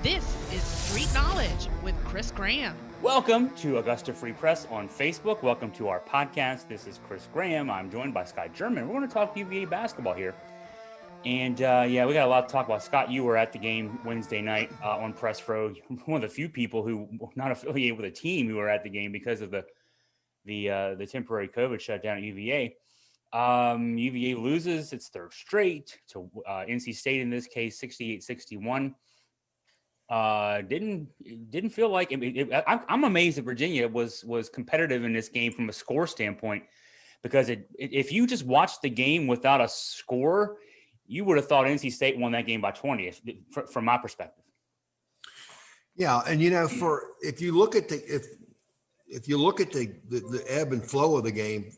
This is Street Knowledge with Chris Graham. Welcome to Augusta Free Press on Facebook. Welcome to our podcast. This is Chris Graham. I'm joined by Scott German. We're going to talk UVA basketball here. And we got a lot to talk about. Scott, you were at the game Wednesday night on Press Row. One of the few people who were not affiliated with a team who were at the game because of the temporary COVID shutdown at UVA. UVA loses its third straight to NC State, in this case, 68-61. Didn't feel like I'm amazed that Virginia was competitive in this game from a score standpoint, because if you just watched the game without a score, you would have thought NC State won that game by 20, from my perspective. Yeah, and if you look at the ebb and flow of the game,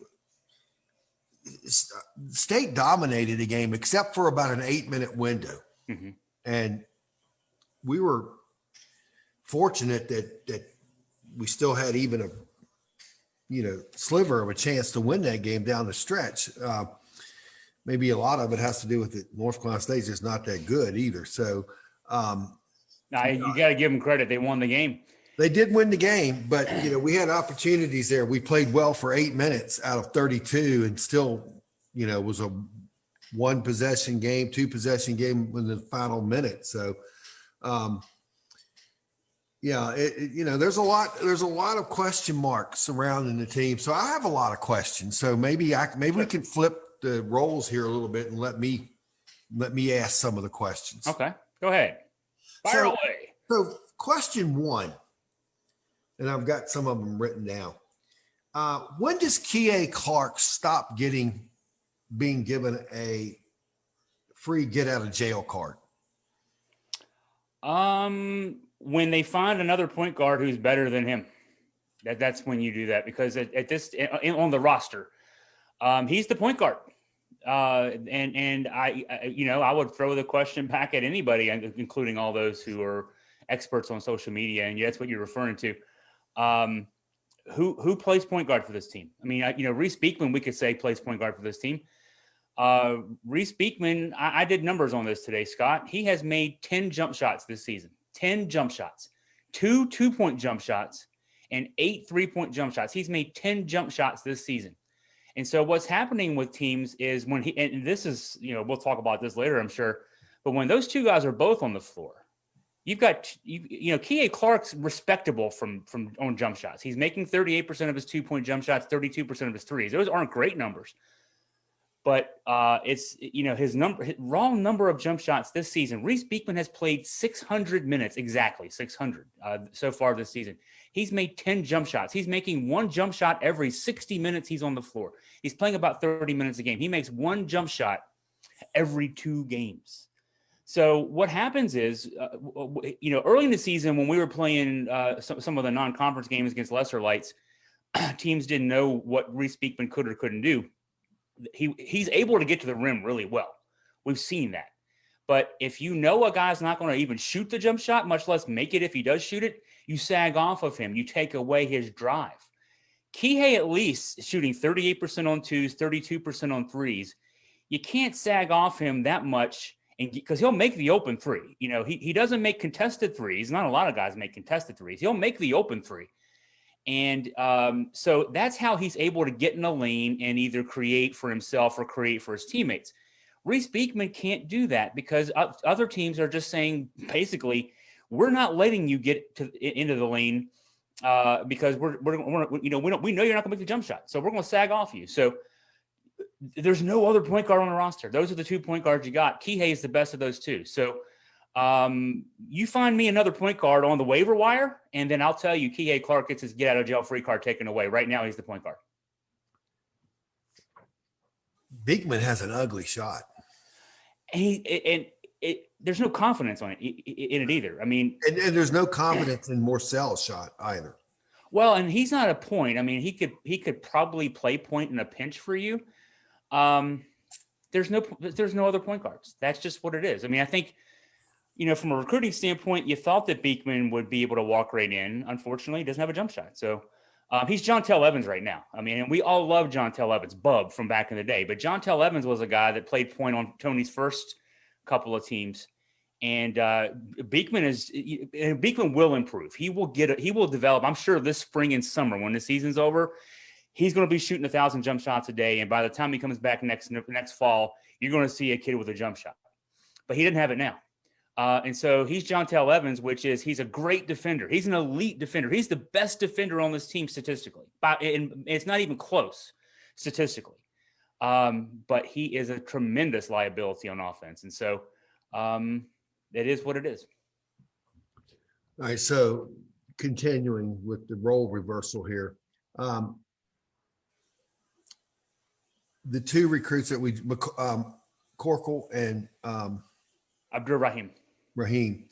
State dominated the game except for about an 8-minute window, and we were fortunate that we still had even a sliver of a chance to win that game down the stretch. Maybe a lot of it has to do with it. North Carolina State's just not that good either. So you got to give them credit. They won the game. They did win the game, but we had opportunities there. We played well for 8 minutes out of 32 and still, was a 1-possession game, 2-possession game in the final minute. So there's a lot of question marks surrounding the team. So I have a lot of questions. So maybe we can flip the roles here a little bit and let me ask some of the questions. Okay, go ahead. Fire away. So question one, and I've got some of them written down. When does Kihei Clark stop being given a free get out of jail card? When they find another point guard who's better than him, that's when you do that, because on the roster, he's the point guard. And I would throw the question back at anybody, including all those who are experts on social media. And that's what you're referring to. Who plays point guard for this team? I mean, Reece Beekman, we could say, plays point guard for this team. Reece Beekman, I did numbers on this today, Scott. He has made 10 jump shots this season, 10 jump shots, 2 2-point jump shots, and 8 3-point jump shots. He's made 10 jump shots this season. And so what's happening with teams is and this is, we'll talk about this later, I'm sure, but when those two guys are both on the floor, you've got, Kihei Clark's respectable from on jump shots. He's making 38% of his 2-point jump shots, 32% of his threes. Those aren't great numbers, but it's, his raw number of jump shots this season. Reece Beekman has played 600 minutes, exactly 600 so far this season. He's made 10 jump shots. He's making 1 jump shot every 60 minutes he's on the floor. He's playing about 30 minutes a game. He makes 1 jump shot every 2 games. So what happens is, early in the season when we were playing some of the non-conference games against lesser lights, teams didn't know what Reece Beekman could or couldn't do. He's able to get to the rim really well. We've seen that. But if a guy's not going to even shoot the jump shot, much less make it if he does shoot it, you sag off of him. You take away his drive. Kihei at least shooting 38% on 2s, 32% on 3s. You can't sag off him that much, and because he'll make the open 3. He doesn't make contested 3s. Not a lot of guys make contested 3s. He'll make the open 3. And so that's how he's able to get in a lane and either create for himself or create for his teammates. Reece Beekman can't do that because other teams are just saying, basically, we're not letting you get into the lane because we know you're not going to make the jump shot, so we're going to sag off you. So there's no other point guard on the roster. Those are the 2 point guards you got. Kihei is the best of those 2. So you find me another point guard on the waiver wire, and then I'll tell you Kihei Clark gets his get out of jail free card taken away. Right now, he's the point guard. Beekman has an ugly shot. There's no confidence in it either. I mean, and there's no confidence in Morcell's shot either. Well, and he's not a point. I mean, he could probably play point in a pinch for you. There's no other point guards. That's just what it is. I mean, I think, from a recruiting standpoint, you thought that Beekman would be able to walk right in. Unfortunately, he doesn't have a jump shot. So he's Jontel Evans right now. I mean, and we all love Jontel Evans, Bub from back in the day. But Jontel Evans was a guy that played point on Tony's first couple of teams. And Beekman will improve. He will develop. I'm sure this spring and summer, when the season's over, he's going to be shooting 1,000 jump shots a day. And by the time he comes back next fall, you're going to see a kid with a jump shot. But he didn't have it now. And so he's Jontel Evans, he's a great defender. He's an elite defender. He's the best defender on this team statistically. And it's not even close statistically. But he is a tremendous liability on offense. And so it is what it is. All right. So continuing with the role reversal here. The two recruits that Corkle and Abdur Rahim,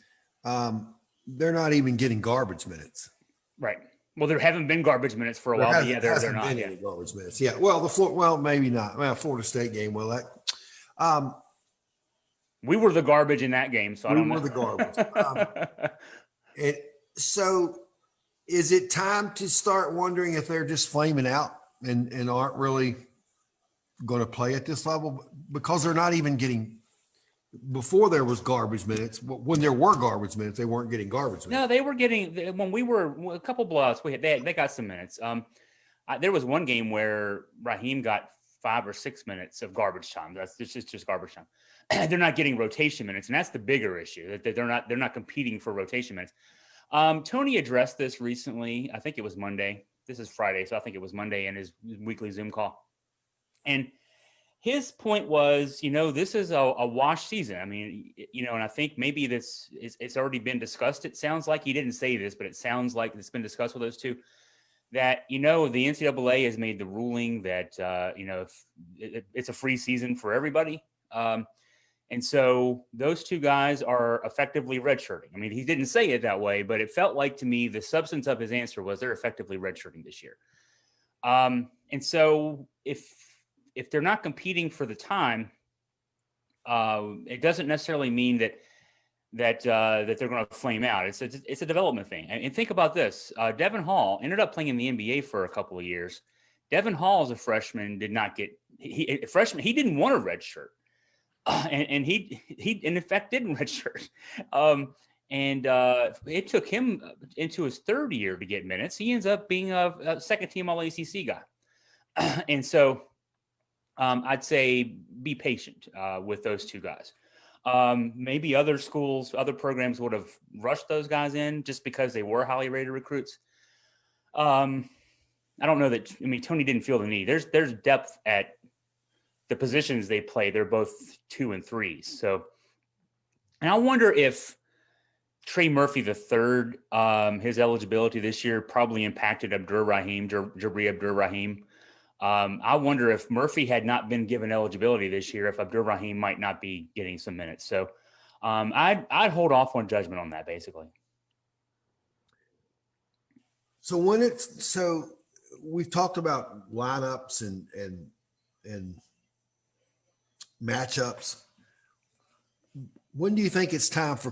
they're not even getting garbage minutes. Right. Well, there haven't been garbage minutes for a while. But yeah, they're not. Any garbage minutes. Yeah. Well, maybe not. Well, Florida State game. Well, that. We were the garbage in that game, so I don't know. We were the garbage. So, is it time to start wondering if they're just flaming out and aren't really going to play at this level, because they're not even getting? Before there was garbage minutes, when there were garbage minutes, they weren't getting garbage minutes. No, they were getting, when we were a couple blowouts, they got some minutes. There was one game where Rahim got 5 or 6 minutes of garbage time. That's just garbage time. They're not getting rotation minutes, and that's the bigger issue, that they're not competing for rotation minutes. Tony addressed this recently. I think it was Monday. This is Friday, so I think it was Monday in his weekly Zoom call. And his point was, this is a wash season. I mean, and I think maybe it's already been discussed. It sounds like he didn't say this, but it sounds like it's been discussed with those two, that, the NCAA has made the ruling that, it's a free season for everybody. And so those two guys are effectively redshirting. I mean, he didn't say it that way, but it felt like to me the substance of his answer was they're effectively redshirting this year. And so if they're not competing for the time, it doesn't necessarily mean that they're going to flame out. It's a development thing. And think about this: Devin Hall ended up playing in the NBA for a couple of years. Devin Hall, as a freshman, did not get he didn't want a red shirt, and he in effect didn't redshirt. And it took him into his third year to get minutes. He ends up being a second team All ACC guy, and so. I'd say be patient with those two guys. Maybe other schools, other programs would have rushed those guys in just because they were highly rated recruits. I don't know that. I mean, Tony didn't feel the need. There's depth at the positions they play. They're both 2 and 3s. So, and I wonder if Trey Murphy III, his eligibility this year probably impacted Jabri Abdur Rahim. I wonder if Murphy had not been given eligibility this year, if Abdur Rahim might not be getting some minutes. So I'd hold off on judgment on that, basically. So we've talked about lineups and matchups. When do you think it's time for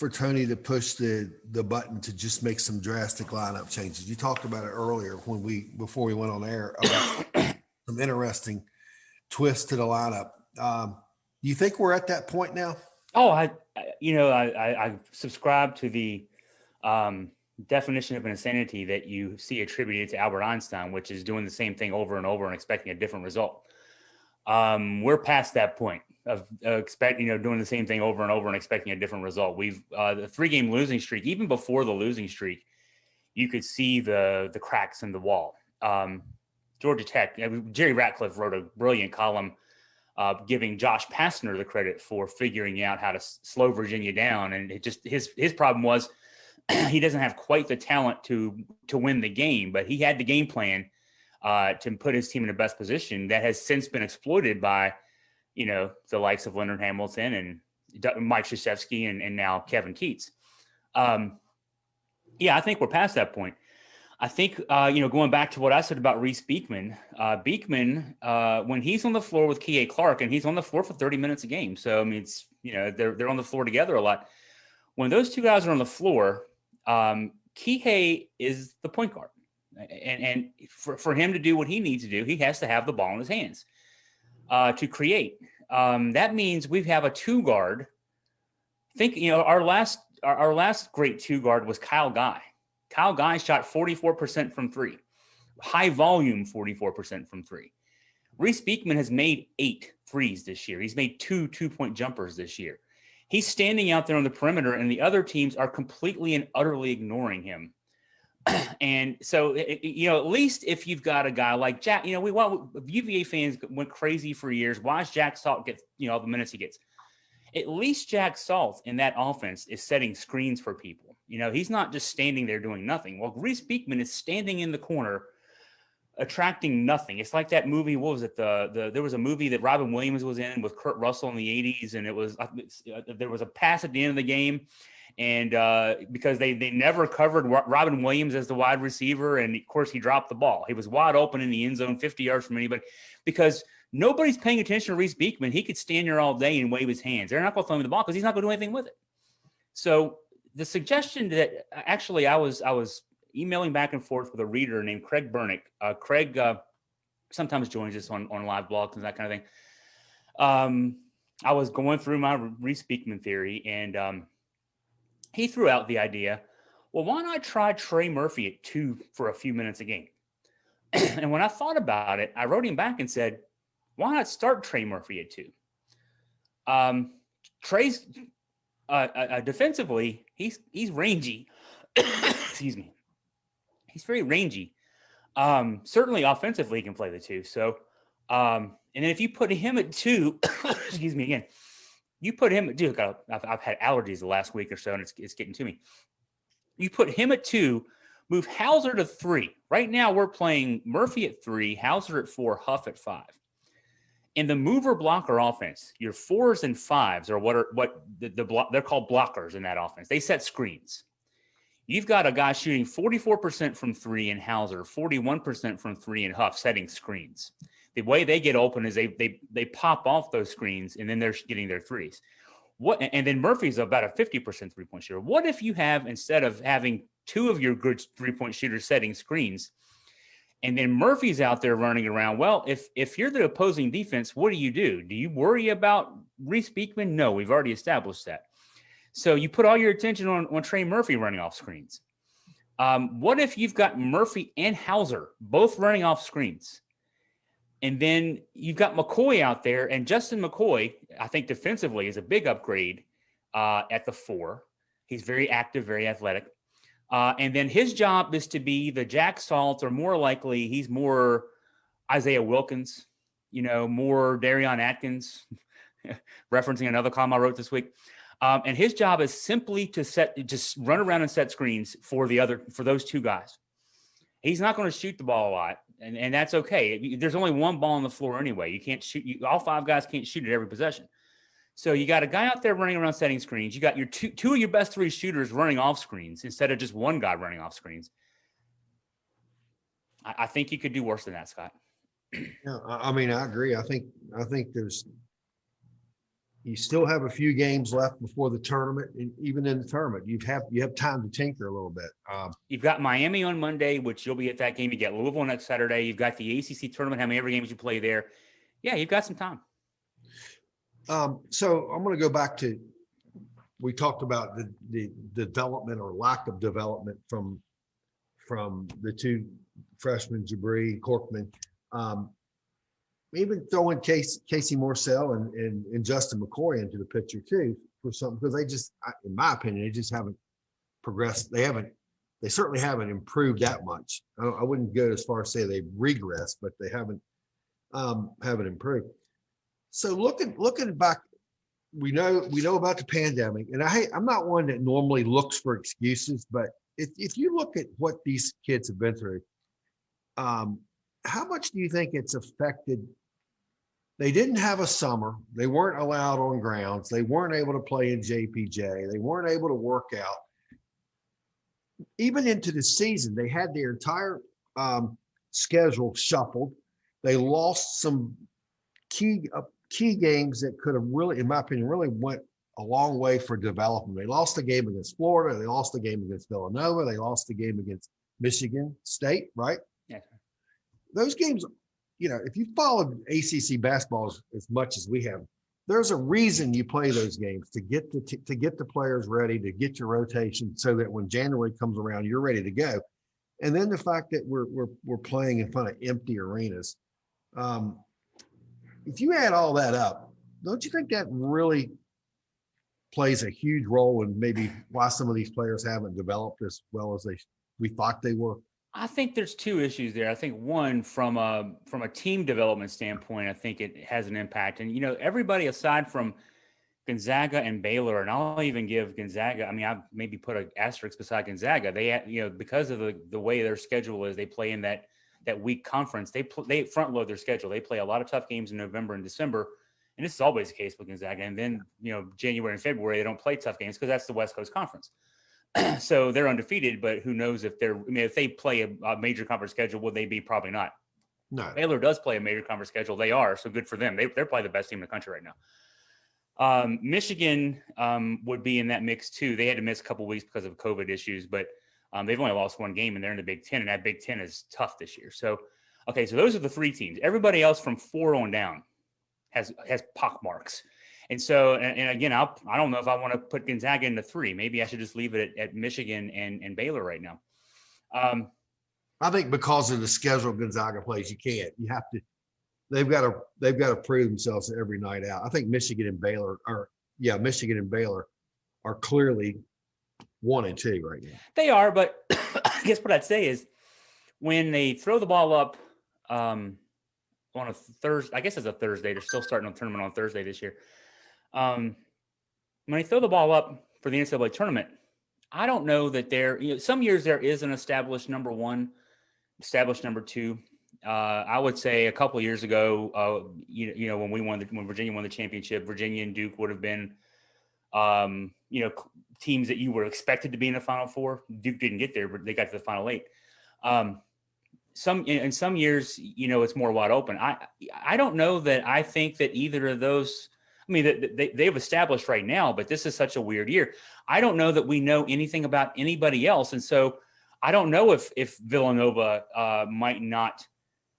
Tony to push the button to just make some drastic lineup changes? You talked about it earlier before we went on air about some interesting twists to the lineup. Do you think we're at that point now? Oh, I subscribe to the definition of insanity that you see attributed to Albert Einstein, which is doing the same thing over and over and expecting a different result. We're past that point of doing the same thing over and over and expecting a different result. We've the 3-game losing streak, even before the losing streak, you could see the cracks in the wall. Georgia Tech, Jerry Ratcliffe wrote a brilliant column giving Josh Pastner the credit for figuring out how to slow Virginia down. And it just, his problem was he doesn't have quite the talent to win the game, but he had the game plan to put his team in the best position that has since been exploited by, the likes of Leonard Hamilton and Mike Krzyzewski and now Kevin Keats. I think we're past that point. I think, going back to what I said about Reece Beekman, when he's on the floor with Kihei Clark, and he's on the floor for 30 minutes a game. So, I mean, it's, they're on the floor together a lot. When those two guys are on the floor, Kihei is the point guard. And for him to do what he needs to do, he has to have the ball in his hands to create. That means we have a 2 guard Think, our last great two guard was Kyle Guy. Kyle Guy shot 44% from three, high volume 44% from three. Reece Beekman has made 8 threes this year. He's made 2 2-point jumpers this year. He's standing out there on the perimeter, and the other teams are completely and utterly ignoring him. And so, at least if you've got a guy like Jack, UVA fans went crazy for years. Why does Jack Salt get, all the minutes he gets? At least Jack Salt in that offense is setting screens for people. He's not just standing there doing nothing. Well, Reece Beekman is standing in the corner, attracting nothing. It's like that movie. What was it? There was a movie that Robin Williams was in with Kurt Russell in the 80s, and it was there was a pass at the end of the game, and because they never covered Robin Williams as the wide receiver, and of course he dropped the ball. He was wide open in the end zone, 50 yards from anybody, because nobody's paying attention to Reece Beekman. He could stand there all day and wave his hands. They're not going to throw him the ball because he's not going to do anything with it. So the suggestion that actually I was emailing back and forth with a reader named Craig Bernick. Craig sometimes joins us on live blogs and that kind of thing. I was going through my Reece Beekman theory, and he threw out the idea, well, why not try Trey Murphy at 2 for a few minutes a game? And when I thought about it, I wrote him back and said, why not start Trey Murphy at 2? Trey's defensively, he's rangy. Excuse me. He's very rangy. Certainly offensively, he can play the 2. So, and then if you put him at 2, excuse me again, you put him at 2. I've had allergies the last week or so, and it's getting to me. You put him at 2, move Hauser to 3. Right now, we're playing Murphy at 3, Hauser at 4, Huff at 5. In the mover blocker offense, your 4s and 5s are they're called blockers in that offense. They set screens. You've got a guy shooting 44% from 3 in Hauser, 41% from 3 in Huff, setting screens. The way they get open is they pop off those screens, and then they're getting their threes. And then Murphy's about a 50% three-point shooter. What if you have, instead of having 2 of your good three-point shooters setting screens, and then Murphy's out there running around? Well, if you're the opposing defense, what do? Do you worry about Reece Beekman? No, we've already established that. So you put all your attention on Trey Murphy running off screens. What if you've got Murphy and Hauser both running off screens? And then you've got McCoy out there, and Justin McCoy, I think defensively, is a big upgrade at the 4. He's very active, very athletic. And then his job is to be the Jack Salt, or more likely, he's more Isaiah Wilkins, more Darion Atkins, referencing another column I wrote this week. And his job is simply to just run around and set screens for those 2 guys. He's not going to shoot the ball a lot, and that's okay. There's only one ball on the floor anyway. You can't shoot. All 5 guys can't shoot at every possession. So you got a guy out there running around setting screens. You got your two of your best 3 shooters running off screens instead of just one guy running off screens. I think you could do worse than that, Scott. Yeah, I mean, I agree. I think you still have a few games left before the tournament, and even in the tournament, you have time to tinker a little bit. You've got Miami on Monday, which you'll be at that game. You got Louisville next Saturday. You've got the ACC tournament. How many every games you play there? Yeah, you've got some time. So I'm going to go back to, we talked about the development or lack of development from the 2 freshmen, Jabri, Corkman. Even throwing Casey Morsell and Justin McCoy into the picture too for something, because they just, in my opinion, they just haven't progressed. They certainly haven't improved that much. I wouldn't go as far as say they've regressed, but they haven't improved. So looking back, we know about the pandemic, and I'm not one that normally looks for excuses, but if you look at what these kids have been through, how much do you think it's affected? They didn't have a summer. They weren't allowed on grounds. They weren't able to play in JPJ. They weren't able to work out. Even into the season, they had their entire schedule shuffled. They lost some key games that could have really, in my opinion, really went a long way for development. They lost the game against Florida. They lost the game against Villanova. They lost the game against Michigan State, right? Yeah. Those games, if you followed ACC basketball as much as we have, there's a reason you play those games to get the players ready, to get your rotation so that when January comes around, you're ready to go. And then the fact that we're playing in front of empty arenas. If you add all that up, don't you think that really plays a huge role in maybe why some of these players haven't developed as well as we thought they were? I think there's two issues there. I think one, from a team development standpoint, I think it has an impact. And, everybody aside from Gonzaga and Baylor, and I'll even give Gonzaga, I mean, I've maybe put an asterisk beside Gonzaga. They, because of the way their schedule is, they play in that weak conference. They front load their schedule. They play a lot of tough games in November and December. And this is always the case with Gonzaga. And then, January and February, they don't play tough games because that's the West Coast Conference. So they're undefeated, but who knows if if they play a major conference schedule, will they be? Probably not. No. Baylor does play a major conference schedule. They are, so good for them. They're probably the best team in the country right now. Michigan would be in that mix too. They had to miss a couple weeks because of COVID issues, but they've only lost one game and they're in the Big Ten, and that Big Ten is tough this year. So, okay, so those are the three teams. Everybody else from 4 on down has pockmarks. And so, and again, I don't know if I want to put Gonzaga into 3. Maybe I should just leave it at Michigan and Baylor right now. I think because of the schedule Gonzaga plays, you can't. You have to. They've got to prove themselves every night out. I think Michigan and Baylor are clearly 1 and 2 right now. They are, but I guess what I'd say is when they throw the ball up on a Thursday, I guess it's a Thursday. They're still starting a tournament on Thursday this year. When they throw the ball up for the NCAA tournament, I don't know that some years there is an established number 1, established number 2. I would say a couple of years ago, when Virginia won the championship, Virginia and Duke would have been, teams that you were expected to be in the Final Four. Duke didn't get there, but they got to the Final 8. In some years, it's more wide open. I don't know that I think that either of those. I mean, they've established right now, but this is such a weird year. I don't know that we know anything about anybody else. And so I don't know if Villanova might not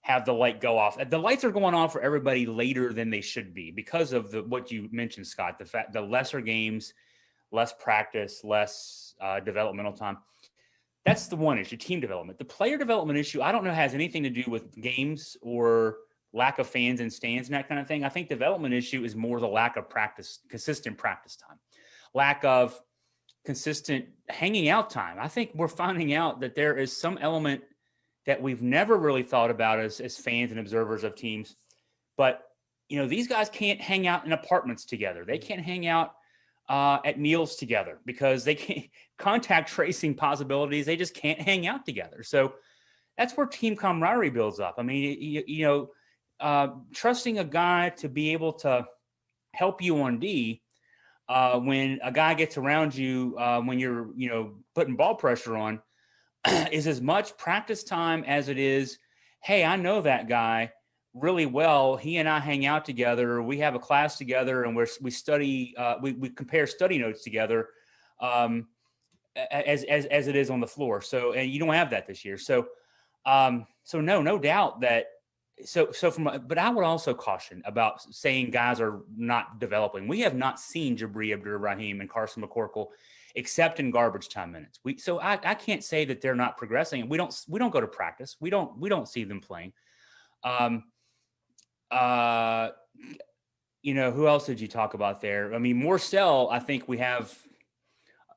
have the light go off. The lights are going off for everybody later than they should be because of what you mentioned, Scott, the lesser games, less practice, less developmental time. That's the one issue, team development. The player development issue, I don't know, has anything to do with games or lack of fans and stands and that kind of thing. I think development issue is more the lack of practice, consistent practice time, lack of consistent hanging out time. I think we're finding out that there is some element that we've never really thought about as fans and observers of teams. But, these guys can't hang out in apartments together. They can't hang out at meals together because they can't contact tracing possibilities. They just can't hang out together. So that's where team camaraderie builds up. I mean, trusting a guy to be able to help you on D when a guy gets around you when you're, putting ball pressure on is as much practice time as it is, hey, I know that guy really well. He and I hang out together. We have a class together and we study, we compare study notes together as it is on the floor. So, and you don't have that this year. So no doubt that, but I would also caution about saying guys are not developing. We have not seen Jabri Abdur-Rahim and Carson McCorkle except in garbage time minutes. So I can't say that they're not progressing. We don't go to practice. We don't see them playing. Who else did you talk about there? I mean, Morcell, I think we have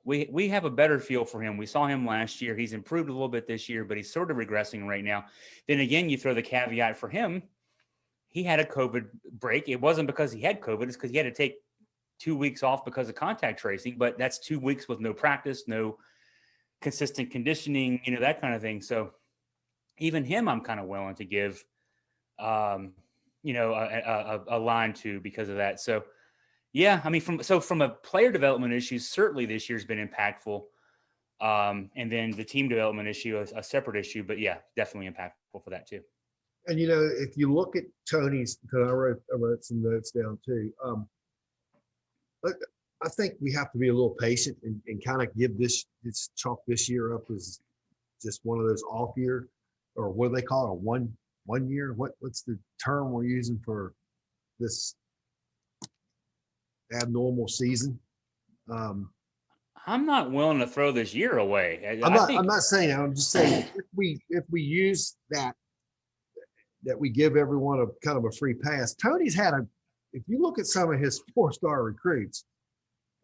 a better feel for him. We saw him last year. He's improved a little bit this year, but he's sort of regressing right now. Then again, you throw the caveat for him. He had a COVID break. It wasn't because he had COVID. It's because he had to take 2 weeks off because of contact tracing, but that's 2 weeks with no practice, no consistent conditioning, that kind of thing. So even him, I'm kind of willing to give, a line to because of that. So, yeah, I mean, from a player development issue, certainly this year's been impactful. And then the team development issue, a separate issue, but yeah, definitely impactful for that too. And, if you look at Tony's, because I wrote some notes down too. I think we have to be a little patient and kind of give this chalk this year up as just one of those off year, or what do they call it? A one year? What's the term we're using for this? abnormal season. I'm not willing to throw this year away. I'm not saying that. I'm just saying if we use that we give everyone a kind of a free pass. Tony's had if you look at some of his 4-star recruits,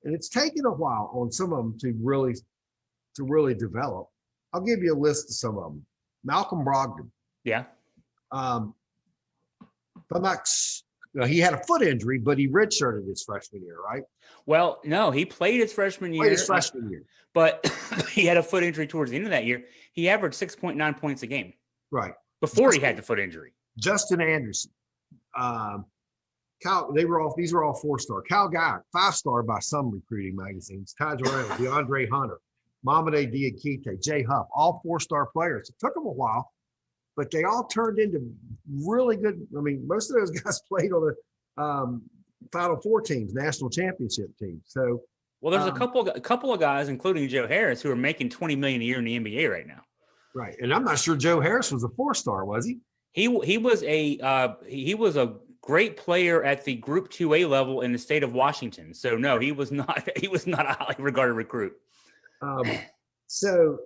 and it's taken a while on some of them to really develop. I'll give you a list of some of them. Malcolm Brogdon. Yeah. He had a foot injury, but he redshirted his freshman year, right? Well, no, he played his freshman year. But he had a foot injury towards the end of that year. He averaged 6.9 points a game. Right. Before he had the foot injury. Justin Anderson. Kyle, these were all 4-star. Kyle Guy, 5-star by some recruiting magazines. Ty Jarrell, DeAndre Hunter, Mamade Diakite, Jay Huff, all 4-star players. It took them a while, but they all turned into really good. I mean, most of those guys played on the Final Four teams, national championship teams. So, well, there's a couple of guys, including Joe Harris, who are making $20 million a year in the NBA right now. Right, and I'm not sure Joe Harris was a 4-star, was he? He was a great player at the Group 2A level in the state of Washington. So no, he was not a highly regarded recruit. So,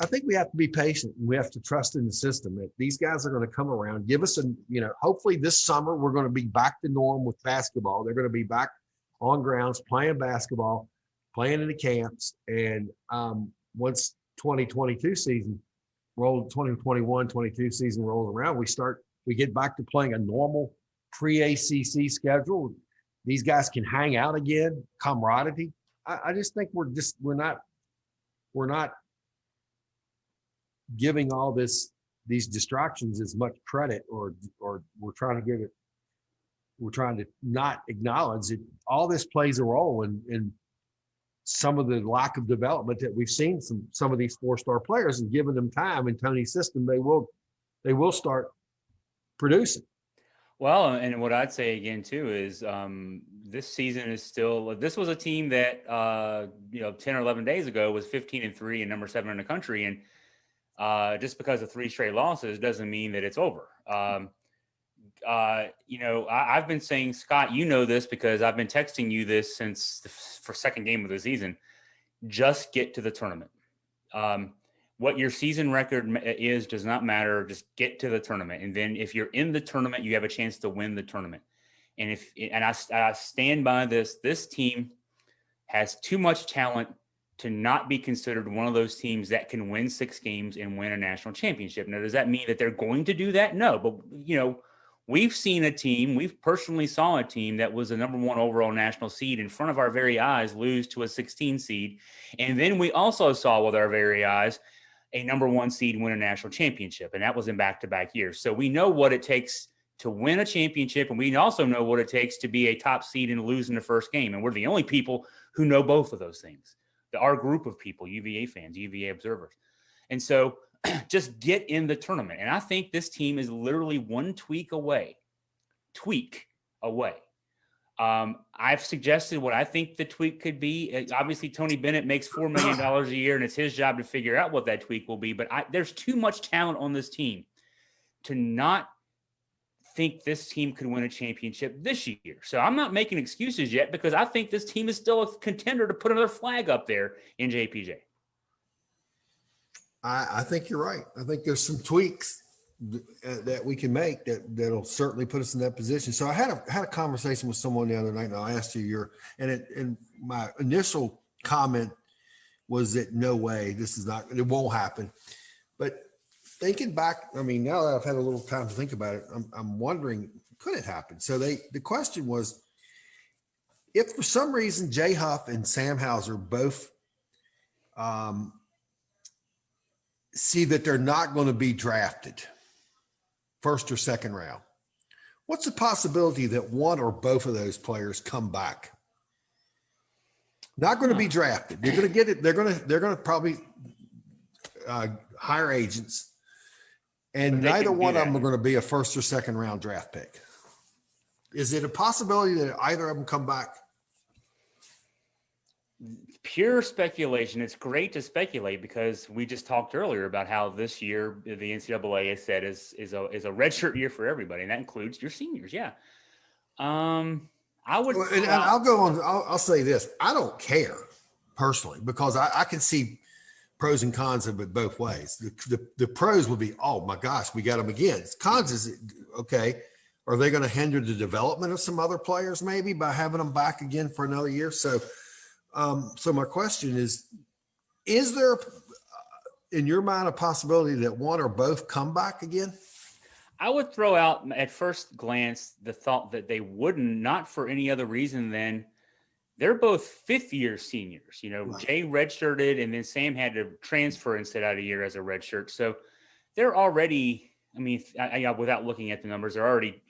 I think we have to be patient and we have to trust in the system that these guys are going to come around, give us hopefully this summer we're going to be back to norm with basketball. They're going to be back on grounds, playing basketball, playing in the camps. And once 2022 season rolls, 2021-22 season rolls around, we get back to playing a normal pre-ACC schedule. These guys can hang out again, camaraderie. I just think we're not giving all these distractions as much credit, or we're trying to not acknowledge that all this plays a role in some of the lack of development that we've seen some of these 4-star players, and given them time in Tony's system, they will start producing. Well, and what I'd say again too is this season is still. This was a team that 10 or 11 days ago was 15-3 and number 7 in the country, and just because of 3 straight losses doesn't mean that it's over. I've been saying, Scott, you know this because I've been texting you this since for second game of the season. Just get to the tournament. What your season record is does not matter. Just get to the tournament. And then if you're in the tournament, you have a chance to win the tournament. And I stand by this team has too much talent to not be considered one of those teams that can win 6 games and win a national championship. Now, does that mean that they're going to do that? No, but we've personally saw a team that was the number 1 overall national seed in front of our very eyes lose to a 16 seed. And then we also saw with our very eyes a number 1 seed win a national championship, and that was in back-to-back years. So we know what it takes to win a championship, and we also know what it takes to be a top seed and lose in the first game. And we're the only people who know both of those things. Our group of people, UVA fans, UVA observers. And so just get in the tournament. And I think this team is literally one tweak away. I've suggested what I think the tweak could be. Obviously, Tony Bennett makes $4 million a year, and it's his job to figure out what that tweak will be. But there's too much talent on this team to not think this team could win a championship this year. So I'm not making excuses yet because I think this team is still a contender to put another flag up there in JPJ. I think you're right. I think there's some tweaks that we can make that'll certainly put us in that position. So I had a conversation with someone the other night, and I asked you and my initial comment was that no way, it won't happen. But thinking back, I mean, now that I've had a little time to think about it, I'm wondering, could it happen? So the question was, if for some reason Jay Huff and Sam Hauser both see that they're not going to be drafted first or second round, what's the possibility that one or both of those players come back? Not going to be drafted. They're going to get it. They're going to probably hire agents. And neither one of them are going to be a first or second round draft pick. Is it a possibility that either of them come back? Pure speculation. It's great to speculate because we just talked earlier about how this year the NCAA has said is a redshirt year for everybody, and that includes your seniors. Yeah. I would, And I'll go on. I'll say this. I don't care personally because I can see pros and cons of it both ways. The pros would be, oh my gosh, we got them again. Cons is, okay, are they going to hinder the development of some other players maybe by having them back again for another year? So my question is there in your mind a possibility that one or both come back again? I would throw out at first glance the thought that they wouldn't, not for any other reason than they're both fifth-year seniors. Right. Jay redshirted, and then Sam had to transfer and sit out a year as a redshirt. So they're already, without looking at the numbers, they're already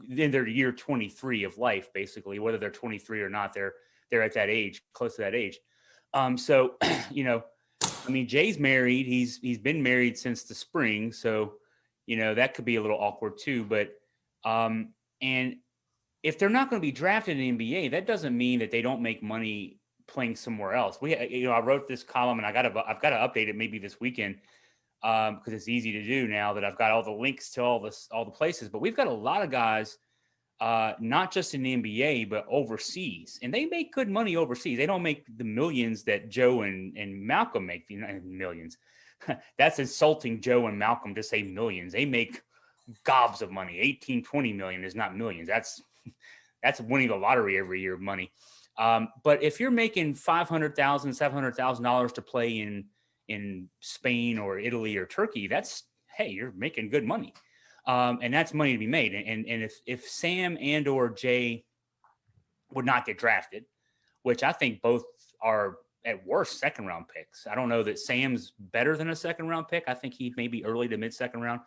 in their year 23 of life, basically. Whether they're 23 or not, they're at that age, close to that age. Jay's married. He's been married since the spring, so that could be a little awkward too. But and if they're not going to be drafted in the NBA, that doesn't mean that they don't make money playing somewhere else. I wrote this column, and I've got to update it maybe this weekend because it's easy to do now that I've got all the links to all the places. But we've got a lot of guys, not just in the NBA but overseas, and they make good money overseas. They don't make the millions that Joe and Malcolm make. Millions. That's insulting Joe and Malcolm to say millions. They make gobs of money. 18, 20 million is not millions. That's winning the lottery every year money. But if you're making $500,000, $700,000 to play in Spain or Italy or Turkey, you're making good money. And that's money to be made. And if Sam and or Jay would not get drafted, which I think both are at worst second round picks. I don't know that Sam's better than a second round pick. I think he may be early to mid second round.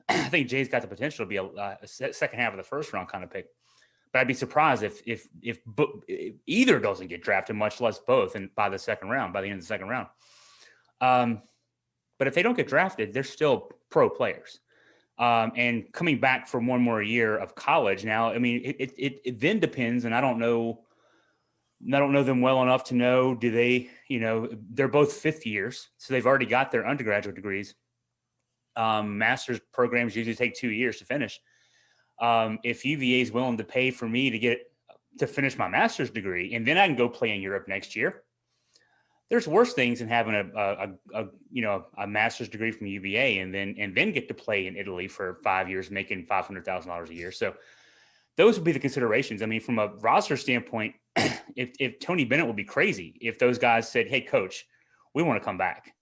I think Jay's got the potential to be a second half of the first round kind of pick. But I'd be surprised if either doesn't get drafted, much less both, and by the end of the second round. But if they don't get drafted, they're still pro players. And coming back for one more year of college now, it then depends, and I don't know them well enough to know, do they, they're both fifth years, so they've already got their undergraduate degrees. Master's programs usually take 2 years to finish. If UVA is willing to pay for me to finish my master's degree, and then I can go play in Europe next year, there's worse things than having a master's degree from UVA and then get to play in Italy for 5 years, making $500,000 a year. So those would be the considerations. From a roster standpoint, if Tony Bennett would be crazy if those guys said, "Hey, coach, we want to come back,"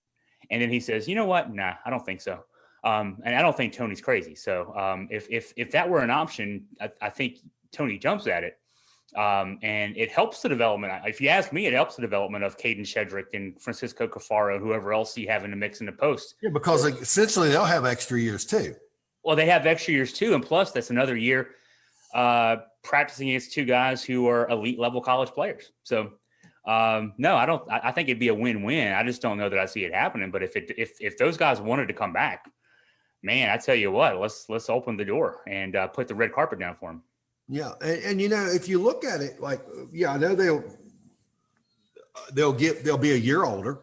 and then he says, "You know what? Nah, I don't think so." And I don't think Tony's crazy. So if that were an option, I think Tony jumps at it. And it helps the development. If you ask me, it helps the development of Caden Shedrick and Francisco Cafaro, whoever else you have in the mix in the post. Yeah, because essentially they'll have extra years too. Well, they have extra years too. And plus that's another year practicing against two guys who are elite level college players. So no, I don't. I think it'd be a win-win. I just don't know that I see it happening. But if those guys wanted to come back, man, I tell you what, let's open the door and put the red carpet down for them. Yeah, and if you look at it, I know they'll be a year older,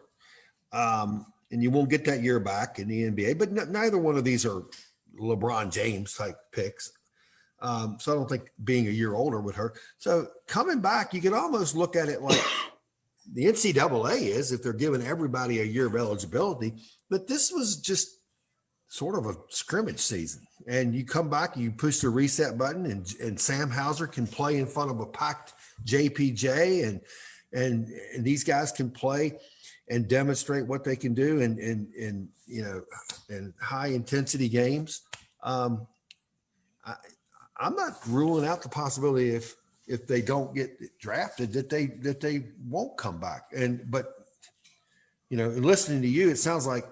and you won't get that year back in the NBA. But neither one of these are LeBron James type picks. So I don't think being a year older would hurt. So coming back, you could almost look at it like the NCAA is, if they're giving everybody a year of eligibility. But this was just sort of a scrimmage season. And you come back, you push the reset button, and Sam Hauser can play in front of a packed JPJ, and these guys can play and demonstrate what they can do in high intensity games. I'm not ruling out the possibility if they don't get drafted that they won't come back. But listening to you, it sounds like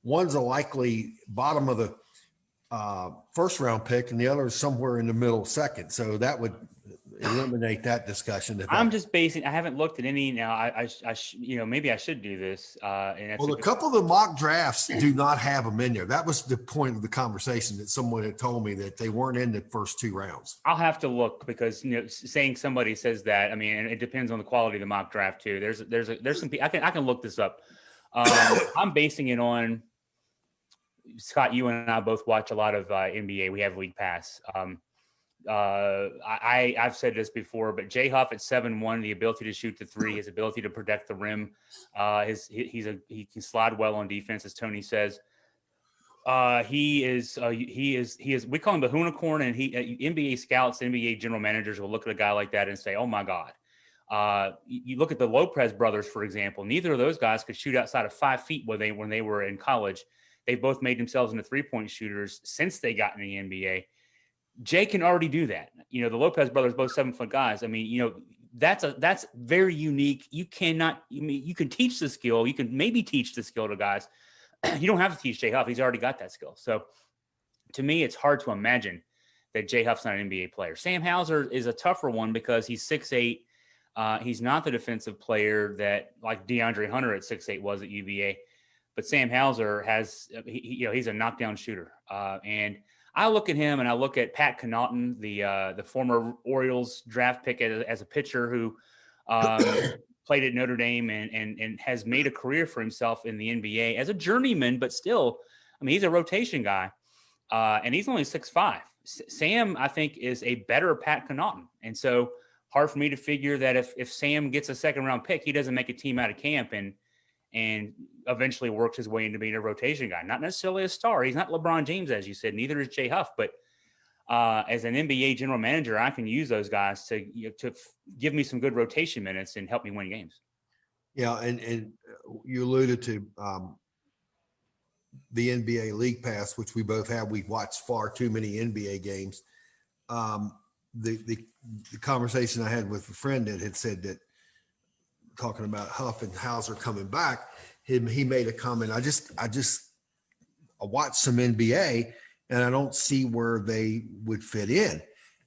one's a likely bottom of the first round pick, and the other is somewhere in the middle second. So that would eliminate that discussion. I'm just basing. I haven't looked at any now. I maybe I should do this. And a couple of the mock drafts do not have them in there. That was the point of the conversation, that someone had told me that they weren't in the first two rounds. I'll have to look, because saying somebody says that, and it depends on the quality of the mock draft too. There's some. I can look this up. I'm basing it on. Scott, you and I both watch a lot of NBA. We have League Pass. I've said this before, but Jay Huff at 7'1", the ability to shoot the three, his ability to protect the rim, he can slide well on defense, as Tony says. He is. We call him the unicorn, and NBA scouts, NBA general managers will look at a guy like that and say, "Oh my God." You look at the Lopez brothers, for example. Neither of those guys could shoot outside of 5 feet when they were in college. They've both made themselves into 3-point shooters since they got in the NBA. Jay can already do that. You know, the Lopez brothers, both 7-foot guys. I mean, you know, that's very unique. You can teach the skill. You can maybe teach the skill to guys. You don't have to teach Jay Huff. He's already got that skill. So to me, it's hard to imagine that Jay Huff's not an NBA player. Sam Hauser is a tougher one because he's 6'8". He's not the defensive player that like DeAndre Hunter at 6'8" was at UVA. But Sam Hauser he's a knockdown shooter. And I look at him and I look at Pat Connaughton, the former Orioles draft pick as a pitcher who played at Notre Dame and has made a career for himself in the NBA as a journeyman, but still, I mean, he's a rotation guy, and he's only 6'5". Sam, I think, is a better Pat Connaughton. And so hard for me to figure that if Sam gets a second-round pick, he doesn't make a team out of camp and eventually works his way into being a rotation guy. Not necessarily a star. He's not LeBron James, as you said. Neither is Jay Huff. But as an NBA general manager, I can use those guys to give me some good rotation minutes and help me win games. Yeah, and you alluded to the NBA League Pass, which we both have. We've watched far too many NBA games. The conversation I had with a friend that had said that, talking about Huff and Hauser coming back, he made a comment. I watched some NBA and I don't see where they would fit in.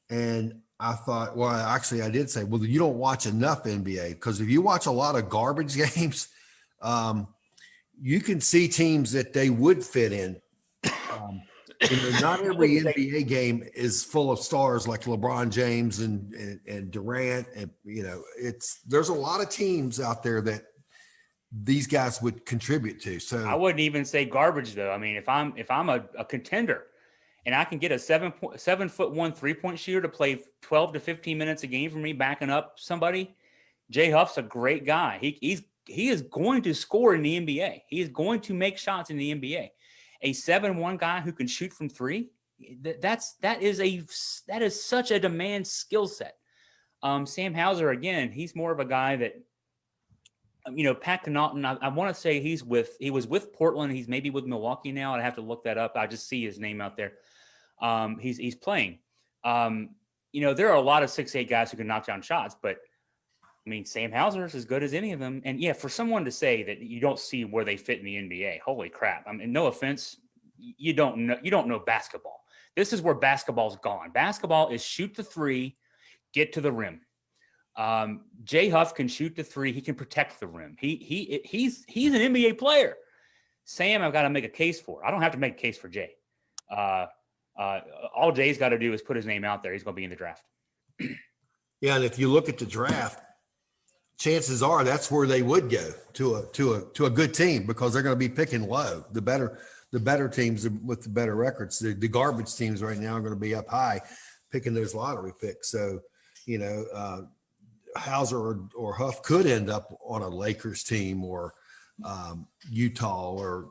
And I thought, well, actually I did say, well, you don't watch enough NBA, because if you watch a lot of garbage games, you can see teams that they would fit in. Not every NBA game is full of stars like LeBron James and Durant, and there's a lot of teams out there that these guys would contribute to. So I wouldn't even say garbage though. I mean, if I'm a contender and I can get a 7'1" 3-point shooter to play 12 to 15 minutes a game for me, backing up somebody, Jay Huff's a great guy. He is going to score in the NBA. He is going to make shots in the NBA. A 7'1" guy who can shoot from three, that is such a demand skill set. Sam Hauser, again, he's more of a guy that, Pat Connaughton, I want to say he was with Portland. He's maybe with Milwaukee now. I'd have to look that up. I just see his name out there. He's playing. There are a lot of 6'8" guys who can knock down shots, but I mean, Sam Hauser is as good as any of them. And yeah, for someone to say that you don't see where they fit in the NBA, holy crap. I mean, no offense. You don't know basketball. This is where basketball's gone. Basketball is shoot the three, get to the rim. Jay Huff can shoot the three. He can protect the rim. He's an NBA player. Sam, I've got to make a case for. I don't have to make a case for Jay. All Jay's got to do is put his name out there. He's going to be in the draft. Yeah, and if you look at the draft, chances are that's where they would go, to a good team, because they're going to be picking low. The better teams with the better records, the garbage teams right now are going to be up high picking those lottery picks. So, Hauser or Huff could end up on a Lakers team or Utah or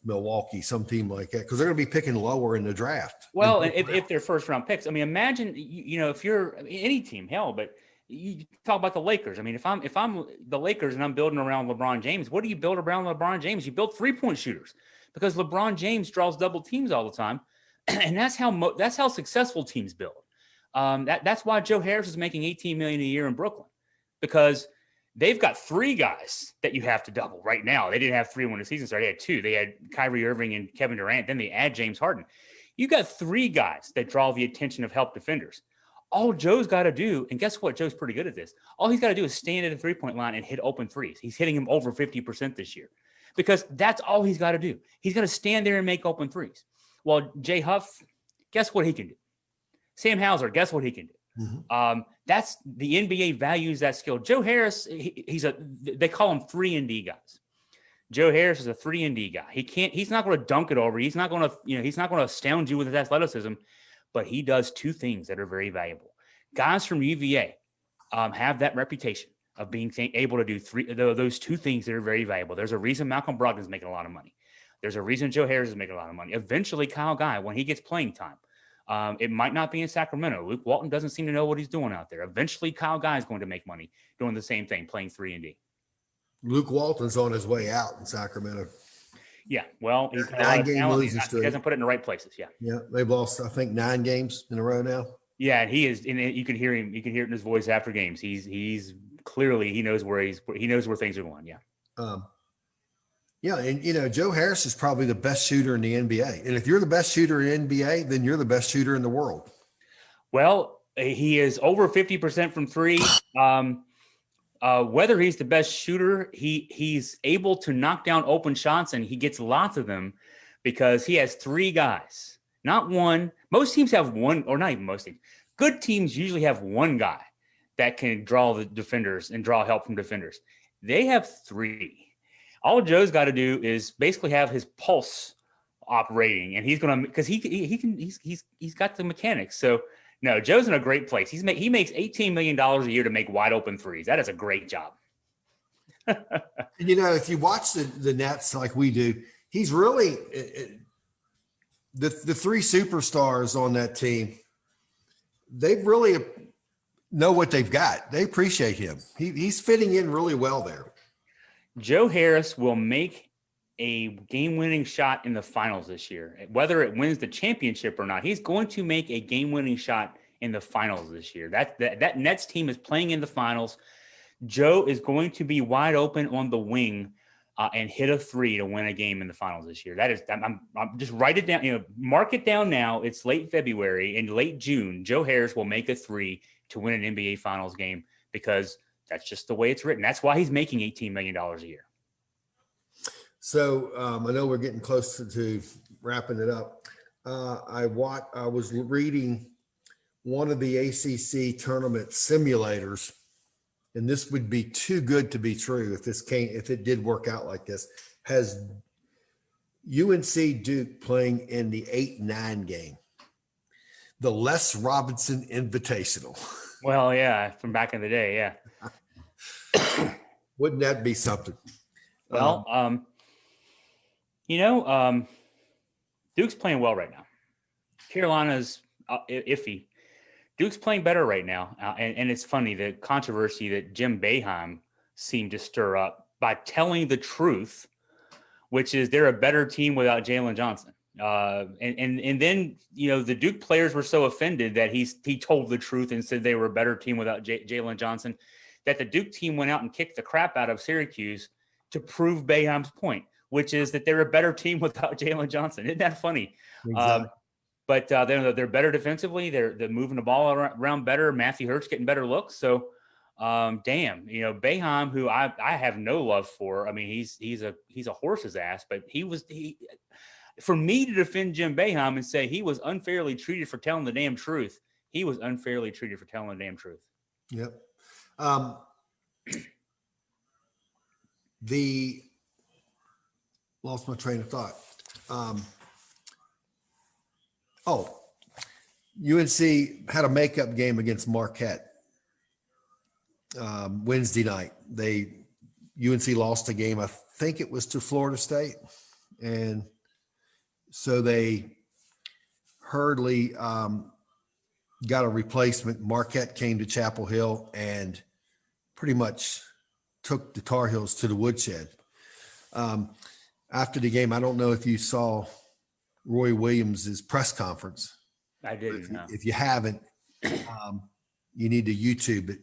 Milwaukee, some team like that, because they're going to be picking lower in the draft. Well, if they're first round picks, I mean, imagine, if you're any team, hell, but you talk about the Lakers. I mean, if I'm the Lakers and I'm building around LeBron James, what do you build around LeBron James? You build 3-point shooters, because LeBron James draws double teams all the time. And that's how successful teams build. That's why Joe Harris is making $18 million a year in Brooklyn, because they've got 3 guys that you have to double right now. They didn't have 3 when the season started. They had 2. They had Kyrie Irving and Kevin Durant. Then they add James Harden. You got 3 guys that draw the attention of help defenders. All Joe's got to do, and guess what? Joe's pretty good at this. All he's got to do is stand at the 3-point line and hit open threes. He's hitting them over 50% this year, because that's all he's got to do. He's got to stand there and make open threes. Well, Jay Huff, guess what he can do? Sam Hauser, guess what he can do? Mm-hmm. That's the NBA values that skill. Joe Harris, they call him 3-and-D guys. Joe Harris is a 3-and-D guy. He's not going to dunk it over. He's not going to astound you with his athleticism, but he does two things that are very valuable. Guys from UVA have that reputation of being able to do those two things that are very valuable. There's a reason Malcolm Brogdon's making a lot of money. There's a reason Joe Harris is making a lot of money. Eventually, Kyle Guy, when he gets playing time, it might not be in Sacramento. Luke Walton doesn't seem to know what he's doing out there. Eventually, Kyle Guy is going to make money doing the same thing, playing 3-and-D. Luke Walton's on his way out in Sacramento. Yeah, well, he's got 9-game losing he streak. doesn't put it in the right places. Yeah, Yeah, they've lost, I think, 9 games in a row now. yeah, and he is. And you can hear him. You can hear it in his voice after games. He's clearly he knows where things are going. Yeah. Yeah, and Joe Harris is probably the best shooter in the NBA. And if you're the best shooter in the NBA, then you're the best shooter in the world. Well, he is over 50% from three. Whether he's the best shooter, he's able to knock down open shots, and he gets lots of them because he has 3 guys, not one. Most teams have one, or not even most teams. Good teams usually have one guy that can draw the defenders and draw help from defenders. They have 3. All Joe's got to do is basically have his pulse operating, and he's going to, because he's got the mechanics. So no, Joe's in a great place. He makes $18 million a year to make wide open threes. That is a great job. And if you watch the Nets like we do, he's really the 3 superstars on that team. They really know what they've got. They appreciate him. He's fitting in really well there. Joe Harris will make a game-winning shot in the finals this year. Whether it wins the championship or not, he's going to make a game-winning shot in the finals this year. That Nets team is playing in the finals. Joe is going to be wide open on the wing and hit a 3 to win a game in the finals this year. That is, I'm just write it down. Mark it down now. It's late February and late June. Joe Harris will make a 3 to win an NBA Finals game because that's just the way it's written. That's why he's making $18 million a year. So I know we're getting close to wrapping it up. I was reading one of the ACC tournament simulators, and this would be too good to be true if it did work out like this. Has UNC Duke playing in the 8-9 game, the Les Robinson Invitational. Well, yeah, from back in the day, yeah. Wouldn't that be something? Well, Duke's playing well right now. Carolina's iffy. Duke's playing better right now. And it's funny, the controversy that Jim Boeheim seemed to stir up by telling the truth, which is they're a better team without Jalen Johnson. And then, the Duke players were so offended that he told the truth and said they were a better team without Jalen Johnson, that the Duke team went out and kicked the crap out of Syracuse to prove Boeheim's point, which is that they're a better team without Jalen Johnson. Isn't that funny? Exactly. But they're better defensively. They're moving the ball around better. Matthew Hurt's getting better looks. So, Boeheim, who I have no love for. I mean, he's a horse's ass. But for me to defend Jim Boeheim and say he was unfairly treated for telling the damn truth, he was unfairly treated for telling the damn truth. Yep. Lost my train of thought. UNC had a makeup game against Marquette Wednesday night. UNC lost a game. I think it was to Florida State, and so they hurriedly got a replacement. Marquette came to Chapel Hill and pretty much took the Tar Heels to the woodshed. After the game, I don't know if you saw Roy Williams' press conference. I didn't know. If you haven't, you need to YouTube it.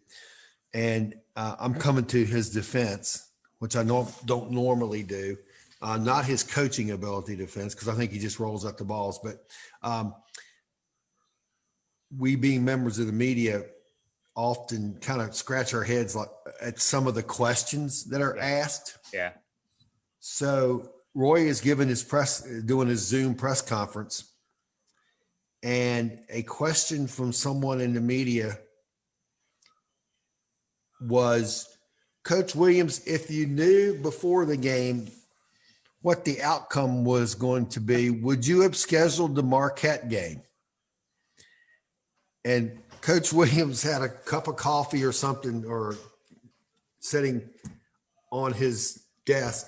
And I'm coming to his defense, which I don't normally do. Not his coaching ability defense, because I think he just rolls up the balls. But we, being members of the media, often kind of scratch our heads at some of the questions that are asked. Yeah. So Roy is doing his Zoom press conference, and a question from someone in the media was, Coach Williams, if you knew before the game what the outcome was going to be, would you have scheduled the Marquette game? and Coach Williams had a cup of coffee or something, or sitting on his desk.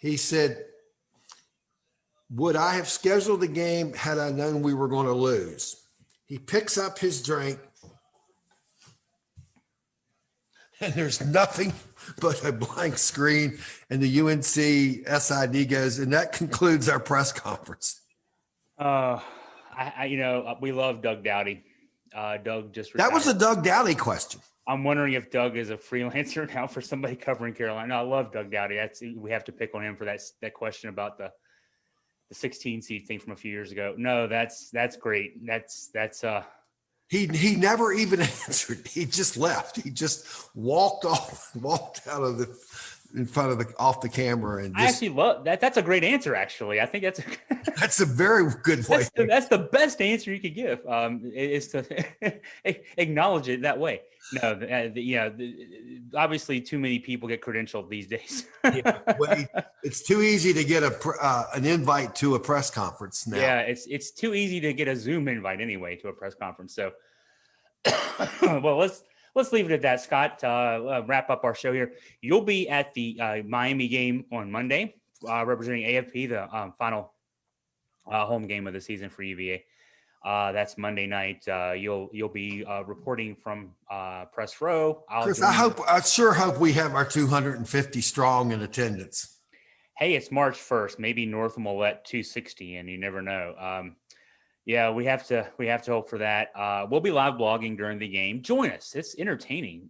He said, would I have scheduled the game had I known we were going to lose? He picks up his drink, and there's nothing but a blank screen, and the UNC SID goes, and that concludes our press conference. We love Doug Dowdy. Doug just retired. That was a Doug Dowdy question. I'm wondering if Doug is a freelancer now for somebody covering Carolina. No, I love Doug Dowdy. We have to pick on him for that question about the 16 seed thing from a few years ago. No, that's great. That's He never even answered. He just left. He just walked out of off the camera. And I actually love that. That's a great answer. Actually, I think that's a very good way. That's the best answer you could give. Is to acknowledge it that way. No, obviously, too many people get credentialed these days. It's too easy to get an invite to a press conference now. Yeah, it's too easy to get a Zoom invite anyway to a press conference. So, well, let's leave it at that, Scott. Wrap up our show here. You'll be at the Miami game on Monday, representing AFP, the final home game of the season for UVA. That's Monday night. You'll be reporting from press row. Chris, I sure hope we have our 250 strong in attendance. Hey, it's March 1st. Maybe Northam will let 260 in. You never know. Yeah, we have to hope for that. We'll be live blogging during the game. Join us. It's entertaining.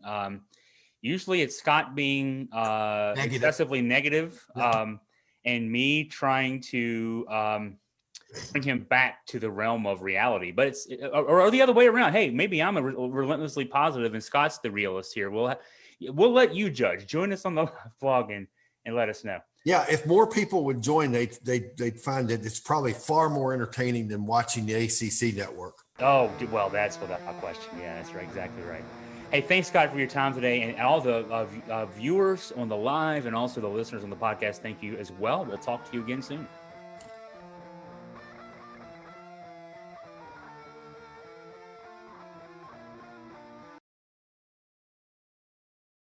Usually it's Scott being excessively negative, and me trying to bring him back to the realm of reality. But or the other way around. Hey, maybe I'm relentlessly positive and Scott's the realist here. We'll let you judge. Join us on the vlog and let us know. Yeah, if more people would join, they'd find that it's probably far more entertaining than watching the ACC network. Oh, well, that's without a question. Yeah, that's right. Exactly right. Hey, thanks, Scott, for your time today. And all the viewers on the live and also the listeners on the podcast, thank you as well. We'll talk to you again soon.